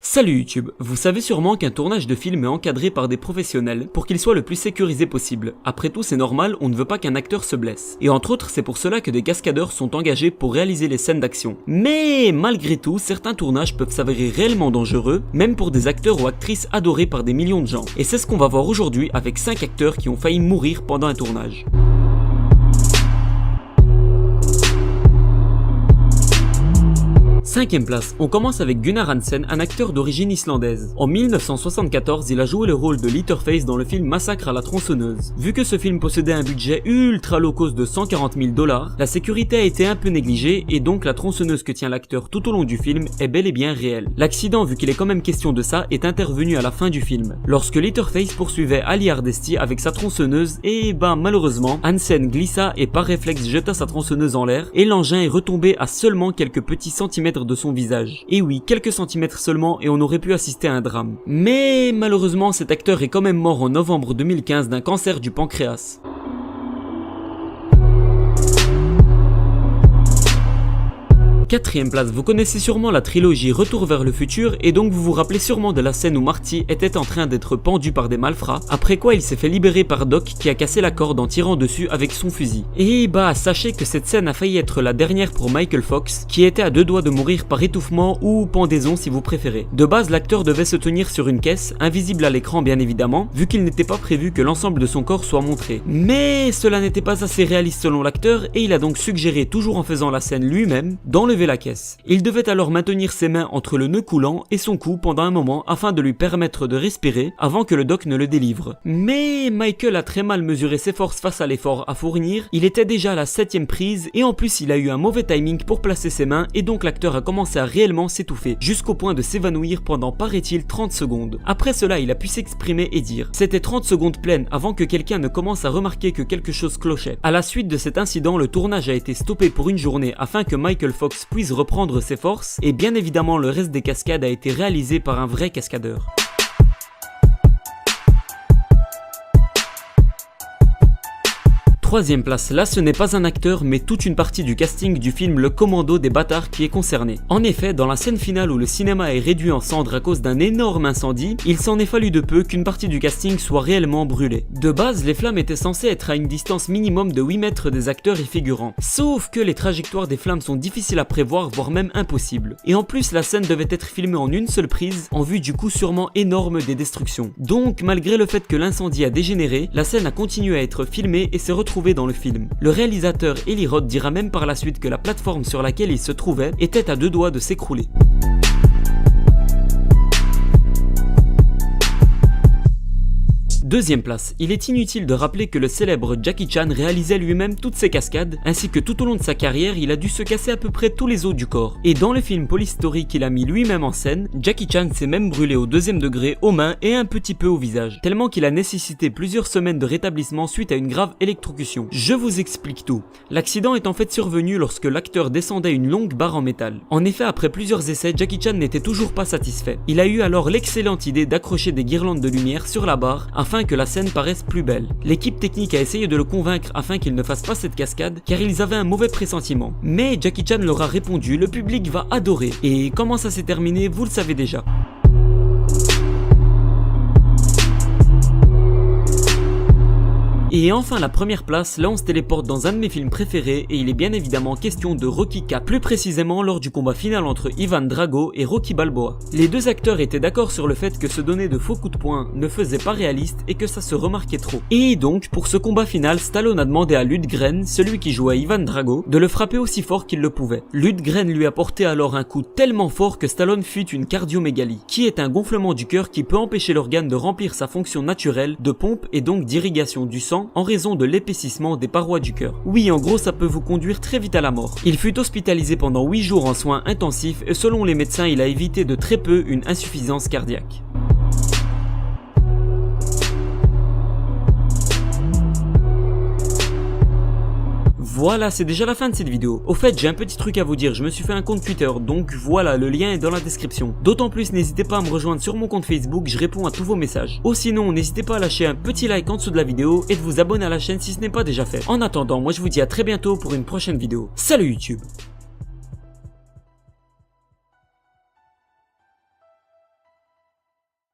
Salut YouTube, vous savez sûrement qu'un tournage de film est encadré par des professionnels pour qu'il soit le plus sécurisé possible. Après tout, c'est normal, on ne veut pas qu'un acteur se blesse. Et entre autres, c'est pour cela que des cascadeurs sont engagés pour réaliser les scènes d'action. Mais malgré tout, certains tournages peuvent s'avérer réellement dangereux, même pour des acteurs ou actrices adorés par des millions de gens. Et c'est ce qu'on va voir aujourd'hui avec 5 acteurs qui ont failli mourir pendant un tournage. Cinquième place, on commence avec Gunnar Hansen, un acteur d'origine islandaise. En 1974, il a joué le rôle de Leatherface dans le film Massacre à la tronçonneuse. Vu que ce film possédait un budget ultra low cost de 140 000 $, la sécurité a été un peu négligée et donc la tronçonneuse que tient l'acteur tout au long du film est bel et bien réelle. L'accident, vu qu'il est quand même question de ça, est intervenu à la fin du film, lorsque Leatherface poursuivait Ali Hardesty avec sa tronçonneuse et malheureusement, Hansen glissa et par réflexe jeta sa tronçonneuse en l'air et l'engin est retombé à seulement quelques petits centimètres de son visage. Et oui, quelques centimètres seulement et on aurait pu assister à un drame. Mais malheureusement, cet acteur est quand même mort en novembre 2015 d'un cancer du pancréas. Quatrième place, vous connaissez sûrement la trilogie Retour vers le futur et donc vous vous rappelez sûrement de la scène où Marty était en train d'être pendu par des malfrats, après quoi il s'est fait libérer par Doc qui a cassé la corde en tirant dessus avec son fusil. Et sachez que cette scène a failli être la dernière pour Michael Fox, qui était à deux doigts de mourir par étouffement ou pendaison si vous préférez. De base, l'acteur devait se tenir sur une caisse, invisible à l'écran bien évidemment, vu qu'il n'était pas prévu que l'ensemble de son corps soit montré. Mais cela n'était pas assez réaliste selon l'acteur et il a donc suggéré, toujours en faisant la scène lui-même, d'enlever la caisse. Il devait alors maintenir ses mains entre le nœud coulant et son cou pendant un moment afin de lui permettre de respirer avant que le doc ne le délivre. Mais Michael a très mal mesuré ses forces face à l'effort à fournir, il était déjà à la 7ème prise et en plus il a eu un mauvais timing pour placer ses mains et donc l'acteur a commencé à réellement s'étouffer, jusqu'au point de s'évanouir pendant paraît-il 30 secondes. Après cela il a pu s'exprimer et dire: c'était 30 secondes pleines avant que quelqu'un ne commence à remarquer que quelque chose clochait. À la suite de cet incident, le tournage a été stoppé pour une journée afin que Michael Fox puisse reprendre ses forces et bien évidemment le reste des cascades a été réalisé par un vrai cascadeur. Troisième place, là ce n'est pas un acteur mais toute une partie du casting du film Le Commando des bâtards qui est concerné. En effet, dans la scène finale où le cinéma est réduit en cendres à cause d'un énorme incendie, il s'en est fallu de peu qu'une partie du casting soit réellement brûlée. De base, les flammes étaient censées être à une distance minimum de 8 mètres des acteurs et figurants. Sauf que les trajectoires des flammes sont difficiles à prévoir, voire même impossibles. Et en plus, la scène devait être filmée en une seule prise, en vue du coup sûrement énorme des destructions. Donc, malgré le fait que l'incendie a dégénéré, la scène a continué à être filmée et s'est retrouvée dans le film. Le réalisateur Eli Roth dira même par la suite que la plateforme sur laquelle il se trouvait était à deux doigts de s'écrouler. Deuxième place, il est inutile de rappeler que le célèbre Jackie Chan réalisait lui-même toutes ses cascades, ainsi que tout au long de sa carrière, il a dû se casser à peu près tous les os du corps. Et dans le film Police Story qu'il a mis lui-même en scène, Jackie Chan s'est même brûlé au 2e degré aux mains et un petit peu au visage, tellement qu'il a nécessité plusieurs semaines de rétablissement suite à une grave électrocution. Je vous explique tout. L'accident est en fait survenu lorsque l'acteur descendait une longue barre en métal. En effet, après plusieurs essais, Jackie Chan n'était toujours pas satisfait. Il a eu alors l'excellente idée d'accrocher des guirlandes de lumière sur la barre afin que la scène paraisse plus belle. L'équipe technique a essayé de le convaincre afin qu'il ne fasse pas cette cascade car ils avaient un mauvais pressentiment. Mais Jackie Chan leur a répondu: le public va adorer. Et comment ça s'est terminé, vous le savez déjà. Et enfin la première place, là on se téléporte dans un de mes films préférés et il est bien évidemment question de Rocky IV, plus précisément lors du combat final entre Ivan Drago et Rocky Balboa. Les deux acteurs étaient d'accord sur le fait que se donner de faux coups de poing ne faisait pas réaliste et que ça se remarquait trop. Et donc pour ce combat final, Stallone a demandé à Lundgren, celui qui jouait Ivan Drago, de le frapper aussi fort qu'il le pouvait. Lundgren lui a porté alors un coup tellement fort que Stallone fit une cardiomégalie, qui est un gonflement du cœur qui peut empêcher l'organe de remplir sa fonction naturelle de pompe et donc d'irrigation du sang en raison de l'épaississement des parois du cœur. Oui, en gros, ça peut vous conduire très vite à la mort. Il fut hospitalisé pendant 8 jours en soins intensifs et selon les médecins, il a évité de très peu une insuffisance cardiaque. Voilà, c'est déjà la fin de cette vidéo. Au fait, j'ai un petit truc à vous dire, je me suis fait un compte Twitter, donc voilà, le lien est dans la description. D'autant plus, n'hésitez pas à me rejoindre sur mon compte Facebook, je réponds à tous vos messages. Ou sinon, n'hésitez pas à lâcher un petit like en dessous de la vidéo et de vous abonner à la chaîne si ce n'est pas déjà fait. En attendant, moi je vous dis à très bientôt pour une prochaine vidéo. Salut YouTube!